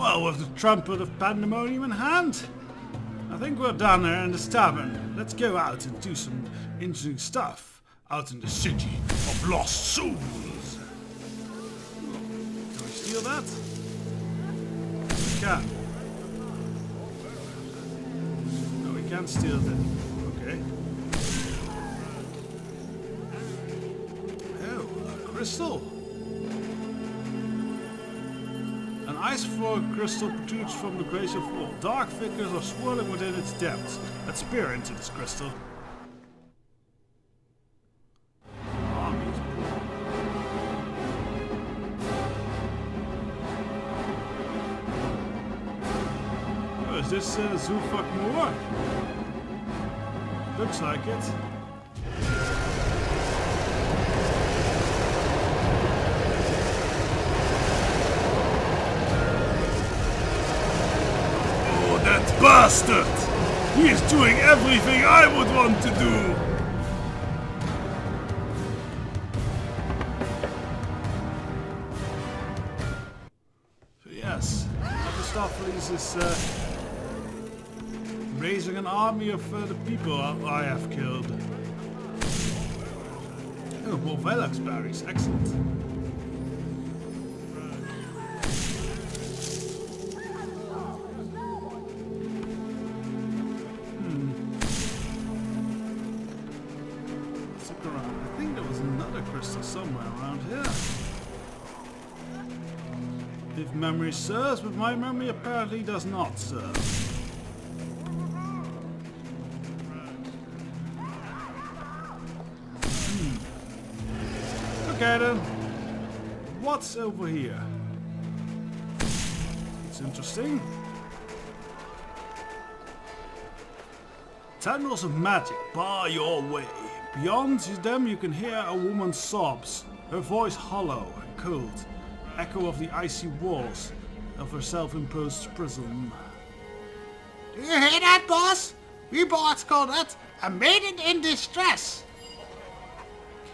Well, with the trumpet of pandemonium in hand, I think we're down there in this tavern. Let's go out and do some interesting stuff out in the city of lost souls. Can we steal that? We can. No, we can't steal that. Okay. Oh, a crystal. An ice floor crystal protrudes from the glacier floor. Dark figures are swirling within its depths. Let's peer into this crystal. Oh, is this Zufak Moor? Looks like it. That bastard! He is doing everything I would want to do! So yes, Mephistopheles is raising an army of the people I have killed. Oh, more Velox berries, excellent. Somewhere around here. If memory serves, but my memory apparently does not serve. Okay then. What's over here? It's interesting. Tendrils of magic bar your way. Beyond them you can hear a woman's sobs, her voice hollow and cold, echo of the icy walls of her self-imposed prison. Do you hear that, boss? We bots call that a maiden in distress.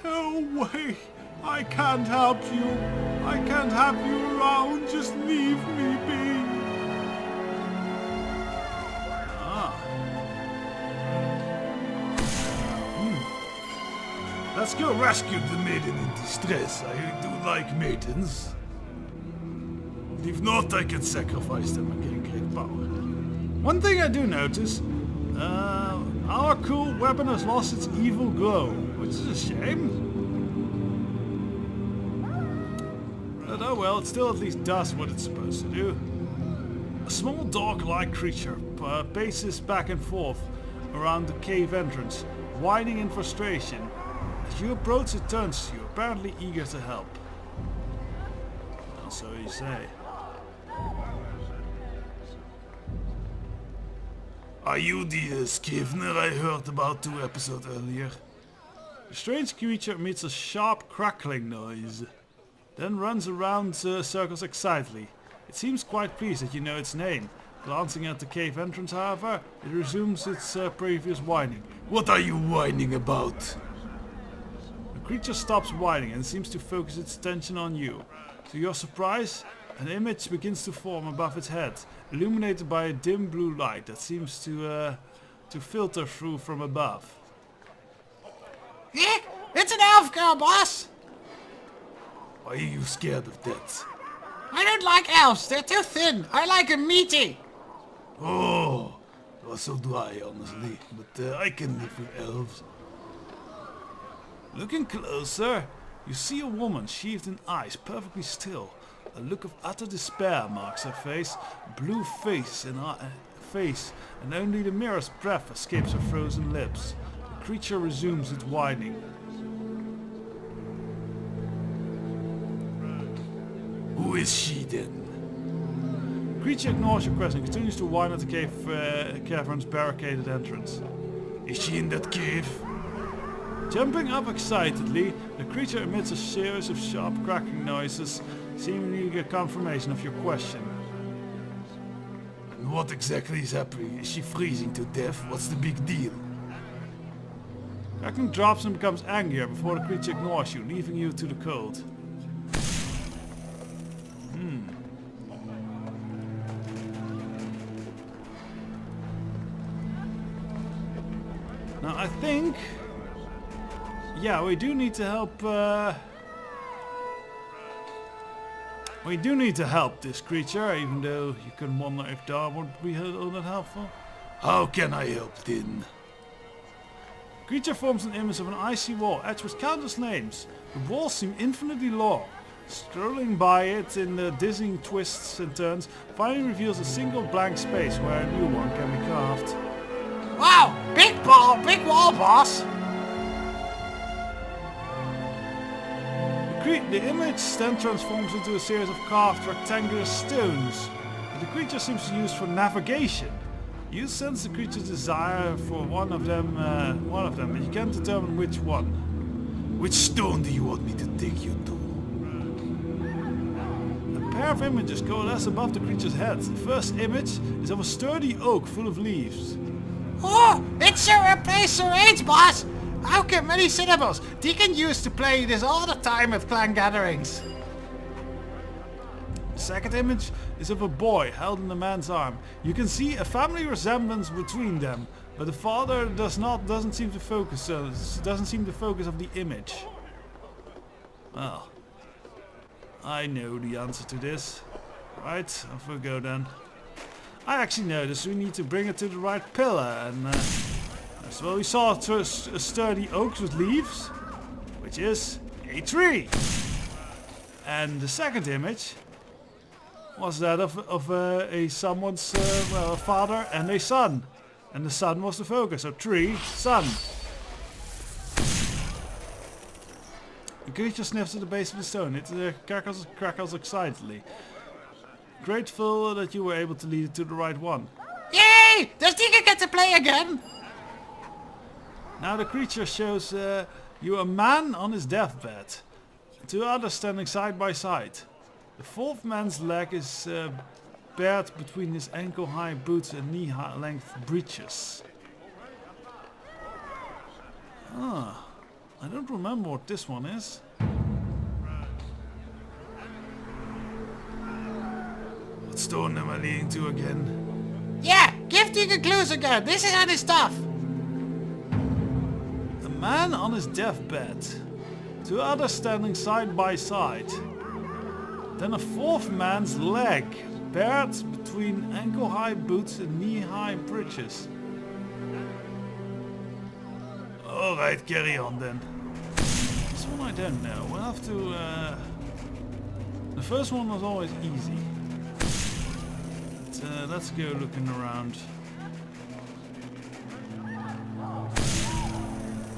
Go away! I can't help you! I can't have you around, just leave me be! Let's go rescue the maiden in distress. I do like maidens. If not, I can sacrifice them and gain great power. One thing I do notice, our cool weapon has lost its evil glow, which is a shame. But oh well, it still at least does what it's supposed to do. A small dog-like creature paces back and forth around the cave entrance, whining in frustration. As you approach, it turns to you, apparently eager to help. Well, so you say. Are you the Skivner I heard about 2 episodes earlier? The strange creature emits a sharp crackling noise, then runs around circles excitedly. It seems quite pleased that you know its name. Glancing at the cave entrance, however, it resumes its previous whining. What are you whining about? The creature stops whining and seems to focus its attention on you. To your surprise, an image begins to form above its head, illuminated by a dim blue light that seems to filter through from above. It's an elf girl, boss! Why are you scared of that? I don't like elves, they're too thin. I like 'em meaty. Oh, well, so do I, honestly. But I can live with elves. Looking closer, you see a woman sheathed in ice, perfectly still. A look of utter despair marks her face, blue face and only the merest breath escapes her frozen lips. The creature resumes its whining. Who is she then? The creature ignores your question and continues to whine at the cavern's barricaded entrance. Is she in that cave? Jumping up excitedly, the creature emits a series of sharp cracking noises, seemingly a confirmation of your question. And what exactly is happening? Is she freezing to death? What's the big deal? Cracking drops and becomes angrier before the creature ignores you, leaving you to the cold. Now I think... Yeah, we do need to help... We do need to help this creature, even though you can wonder if that would be all that helpful. How can I help then? Creature forms an image of an icy wall, etched with countless names. The walls seem infinitely long. Strolling by it in the dizzying twists and turns, finally reveals a single blank space where a new one can be carved. Wow! Big wall, boss! The image then transforms into a series of carved rectangular stones that the creature seems to use for navigation. You sense the creature's desire for one of them, but you can't determine which one. Which stone do you want me to take you to? A pair of images coalesce above the creature's head. The first image is of a sturdy oak full of leaves. Oh, it's your place charades, boss! How can many syllables? Deacon used to play this all the time at clan gatherings. The second image is of a boy held in a man's arm. You can see a family resemblance between them, but the father doesn't seem to focus of the image. Well, I know the answer to this. Right, off we go then. I actually noticed we need to bring it to the right pillar, and so we saw a sturdy oak with leaves, which is a tree. And the second image was that of someone's a father and a son, and the son was the focus. So tree, son. The creature sniffs at the base of the stone. It crackles excitedly. Grateful that you were able to lead it to the right one. Yay! Does Deacon get to play again? Now the creature shows you a man on his deathbed. Two others standing side by side. The fourth man's leg is bared between his ankle-high boots and knee-length breeches. Ah, I don't remember what this one is. What stone am I leading to again? Yeah, give Deacon clues again. This is on his stuff. A man on his deathbed. Two others standing side by side. Then a fourth man's leg, bared between ankle-high boots and knee-high breeches. Alright, carry on then. This one I don't know. We'll have to... The first one was always easy. But, let's go looking around.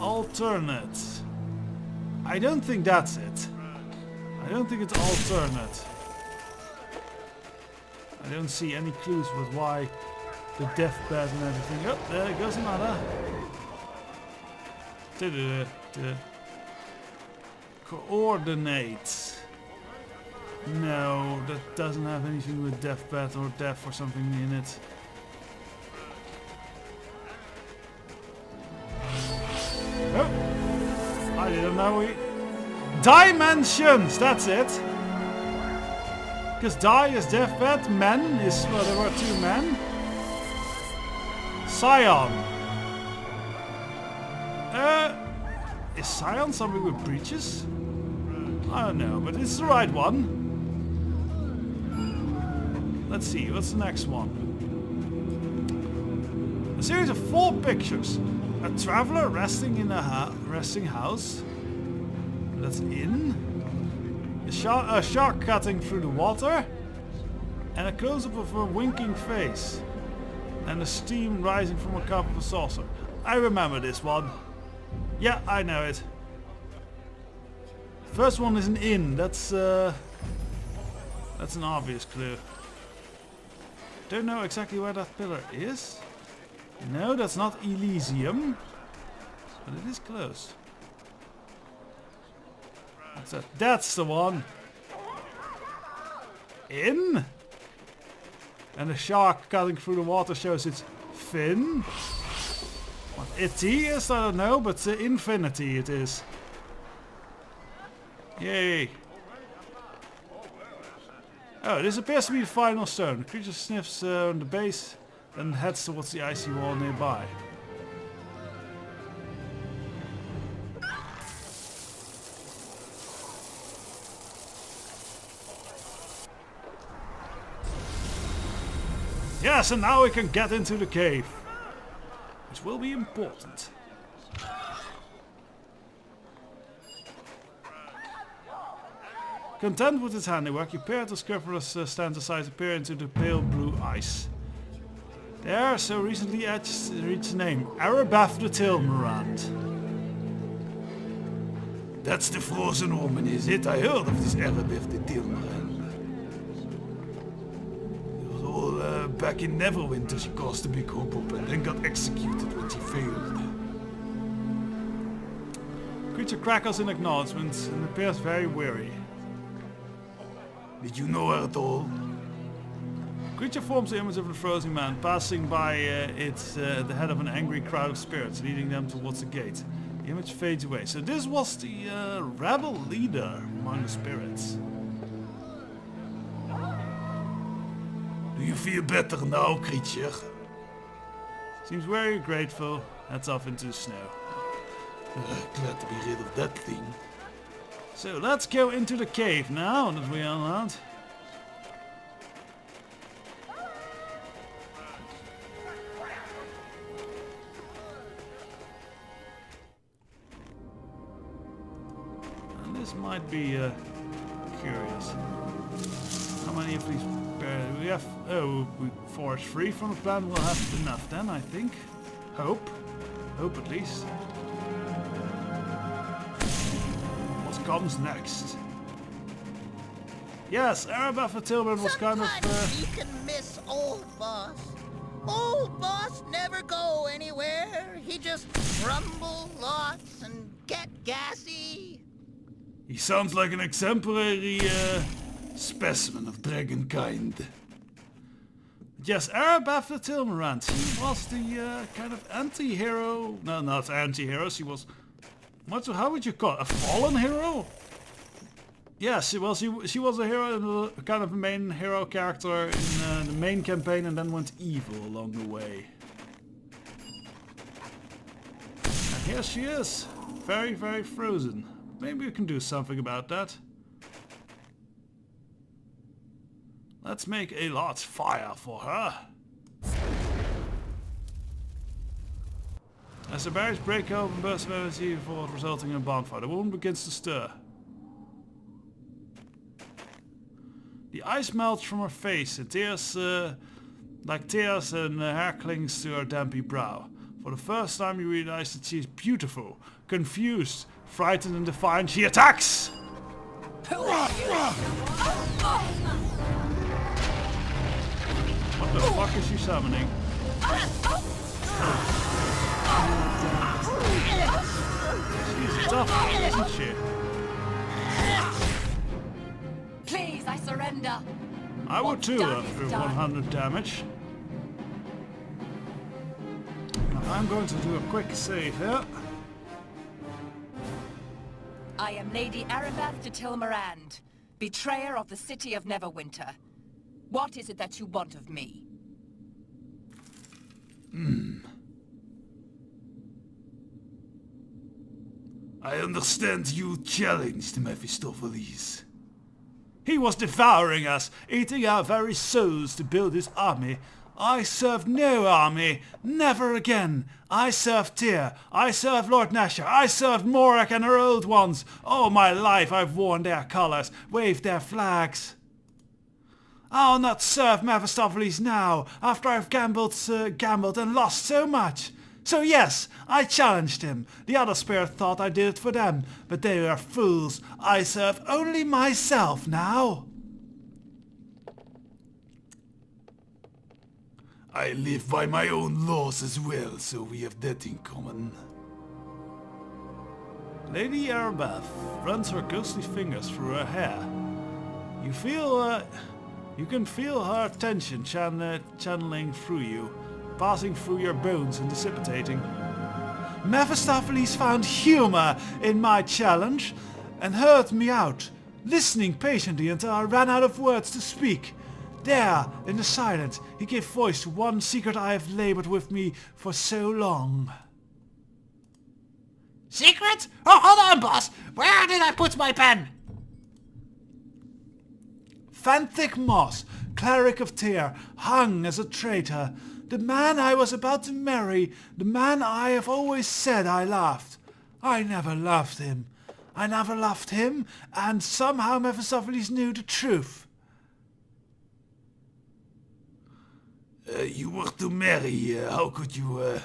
Alternate. I don't think that's it. I don't think it's alternate. I don't see any clues with why the deathbed and everything. Oh, there goes another. Coordinates. No, that doesn't have anything with deathbed or death or something in it. Oh, I didn't know Dimensions, that's it. Because die is deathbed, men is, well, there were two men. Scion. Is Scion something with breeches? I don't know, but it's the right one. Let's see, what's the next one? A series of 4 pictures. A traveler resting in a resting house. That's in. A shark cutting through the water. And a close-up of a winking face. And the steam rising from a cup of a saucer. I remember this one. Yeah, I know it. First one is an inn. That's an obvious clue. Don't know exactly where that pillar is. No, that's not Elysium. But it is close. What's that? That's the one. In. And the shark cutting through the water shows its fin. What it is, I don't know, but infinity it is. Yay. Oh, this appears to be the final stone. The creature sniffs on the base and heads towards the icy wall nearby. Yes, and now we can get into the cave. Which will be important. Content with his handiwork, he peered as Scrivener's stands aside to peer into the pale blue ice. There, so recently etched, reads the name, Arabeth the Tilmerand. That's the frozen woman, is it? I heard of this Arabeth the Tilmerand. It was all back in Neverwinter she caused a big hubbub and then got executed when she failed. The creature crackles in acknowledgement and appears very weary. Did you know her at all? The creature forms the image of a frozen man, passing by the head of an angry crowd of spirits, leading them towards the gate. The image fades away. So this was the rebel leader among the spirits. Do you feel better now, creature? Seems very grateful. Heads off into the snow. Glad to be rid of that thing. So let's go into the cave now that we are allowed. And this might be curious. How many of these we have? Oh, we forge free from the plan. We'll have enough then, I think. Hope at least. Comes next. Yes, Arabeth Tilman was kind of. You can miss old boss. Old boss never go anywhere. He just grumble lots and get gassy. He sounds like an exemplary specimen of dragon kind. Yes, Arabeth Tilmerand. She was the kind of anti-hero. No, not anti-hero. She was. How would you call it? A fallen hero? Yes, she was a hero, kind of a main hero character in the main campaign, and then went evil along the way. And here she is, very, very frozen. Maybe we can do something about that. Let's make a large fire for her. As the berries break open, bursts of energy forward, resulting in a bonfire. The woman begins to stir. The ice melts from her face, and tears, like tears, and hair clings to her dampy brow. For the first time, you realize that she is beautiful, confused, frightened, and defiant. She attacks! What the fuck is she summoning? She's tough, isn't she? Please, I surrender. I would too after 100 damage. Now I'm going to do a quick save here. I am Lady Arabeth de Tilmerand, betrayer of the city of Neverwinter. What is it that you want of me? I understand you challenged Mephistopheles. He was devouring us, eating our very souls to build his army. I serve no army, never again. I serve Tyr, I serve Lord Nasher, I serve Morak and her old ones. All my life I've worn their colours, waved their flags. I'll not serve Mephistopheles now, after I've gambled and lost so much. So yes, I challenged him. The other spirit thought I did it for them, but they were fools. I serve only myself now. I live by my own laws as well, so we have that in common. Lady Arabeth runs her ghostly fingers through her hair. You can feel her tension channeling through you, passing through your bones and dissipating. Mephistopheles found humor in my challenge and heard me out, listening patiently until I ran out of words to speak. There, in the silence, he gave voice to one secret I have labored with me for so long. Secret? Oh, hold on, boss. Where did I put my pen? Fanthic moss, cleric of Tyr, hung as a traitor. The man I was about to marry, the man I have always said I loved. I never loved him. I never loved him, and somehow Mephistopheles knew the truth. You were to marry, how could you...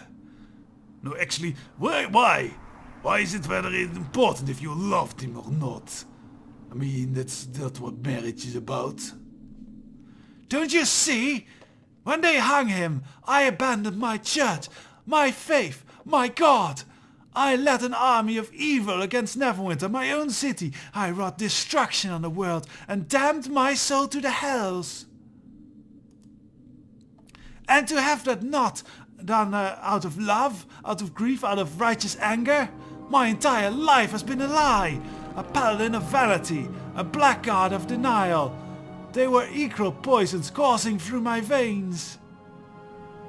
No, actually, why? Why is it whether it's important if you loved him or not? I mean, that's not what marriage is about. Don't you see? When they hung him, I abandoned my church, my faith, my God. I led an army of evil against Neverwinter, my own city. I wrought destruction on the world and damned my soul to the hells. And to have that not done out of love, out of grief, out of righteous anger, my entire life has been a lie, a paladin of vanity, a blackguard of denial. They were equal poisons coursing through my veins.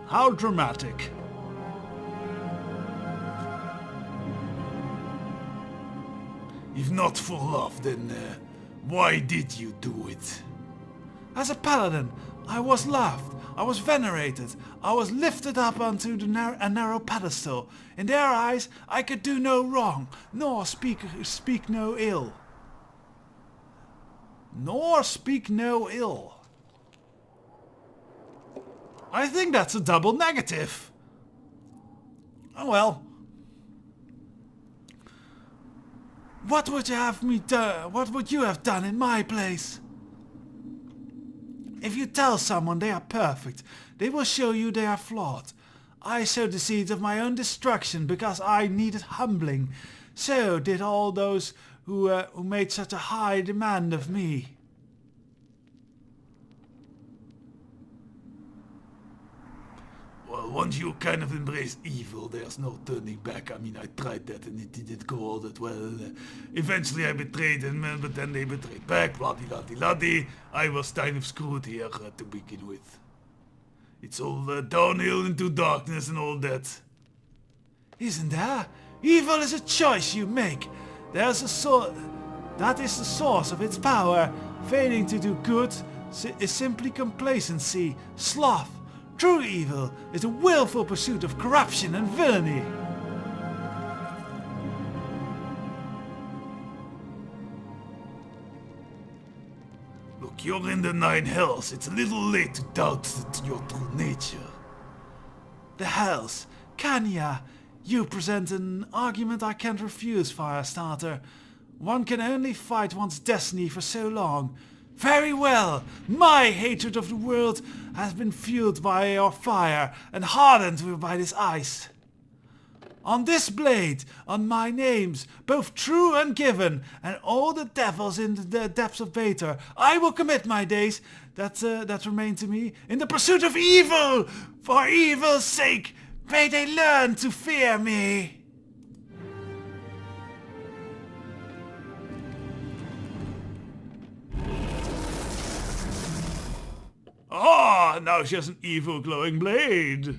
How dramatic. If not for love, then why did you do it? As a paladin, I was loved, I was venerated, I was lifted up onto a narrow pedestal. In their eyes, I could do no wrong, nor speak no ill. Nor speak no ill. I think that's a double negative. Oh well. What would you have me do? What would you have done in my place? If you tell someone they are perfect, they will show you they are flawed. I sowed the seeds of my own destruction because I needed humbling. So did all those who made such a high demand of me. Well, once you kind of embrace evil, there's no turning back. I mean, I tried that and it didn't go all that well. Eventually I betrayed them, but then they betrayed back, bloody. I was kind of screwed here to begin with. It's all downhill into darkness and all that. Isn't there? Evil is a choice you make. There's a that is the source of its power. Failing to do good is simply complacency, sloth. True evil is a willful pursuit of corruption and villainy. Look, you're in the 9 hells. It's a little late to doubt your true nature. The hells. Kanya, you present an argument I can't refuse, Firestarter. One can only fight one's destiny for so long. Very well, my hatred of the world has been fueled by your fire and hardened by this ice. On this blade, on my names, both true and given, and all the devils in the depths of Bator, I will commit my days that remain to me in the pursuit of evil. For evil's sake, may they learn to fear me. Ah, now she has an evil glowing blade.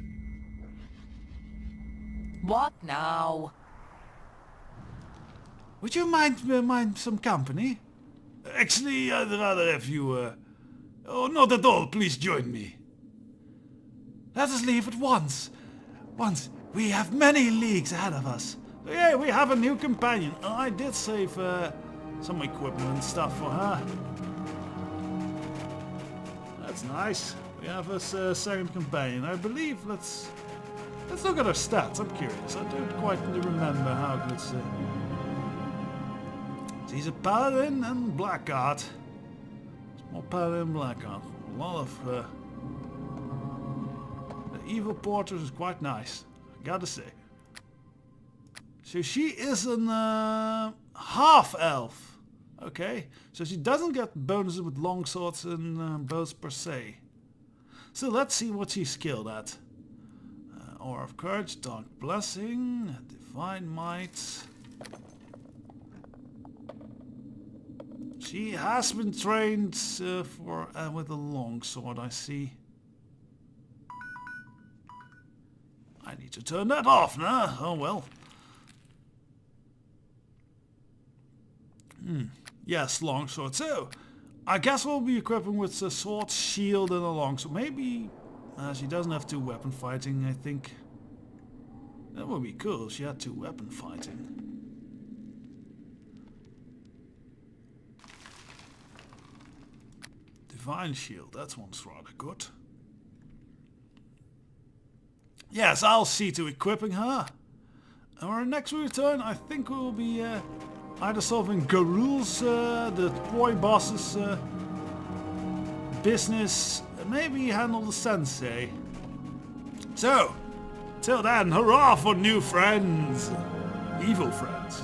What now? Would you mind some company? Actually, I'd rather have you... Oh, not at all. Please join me. Let us leave at once. We have many leagues ahead of us. Yeah, we have a new companion. I did save some equipment and stuff for her. That's nice. We have a second companion. I believe let's look at her stats. I'm curious. I don't quite remember how good she's a paladin and blackguard. Small paladin and blackguard. A lot of the evil porters is quite nice, I gotta say. So she is an half elf. Okay, so she doesn't get bonuses with longswords and bows per se. So let's see what she's skilled at. Aura of Courage, Dark Blessing, Divine Might. She has been trained with a longsword, I see. I need to turn that off now. Oh well. Yes, longsword. So, I guess we'll be equipping with a sword, shield and a longsword. Maybe she doesn't have 2 weapon fighting, I think. That would be cool if she had 2 weapon fighting. Divine shield, that one's rather good. Yes, I'll see to equipping her. And when next we return, I think we will be either solving Garul's, the boy boss's business, and maybe handle the sensei. So, till then, hurrah for new friends! Evil friends.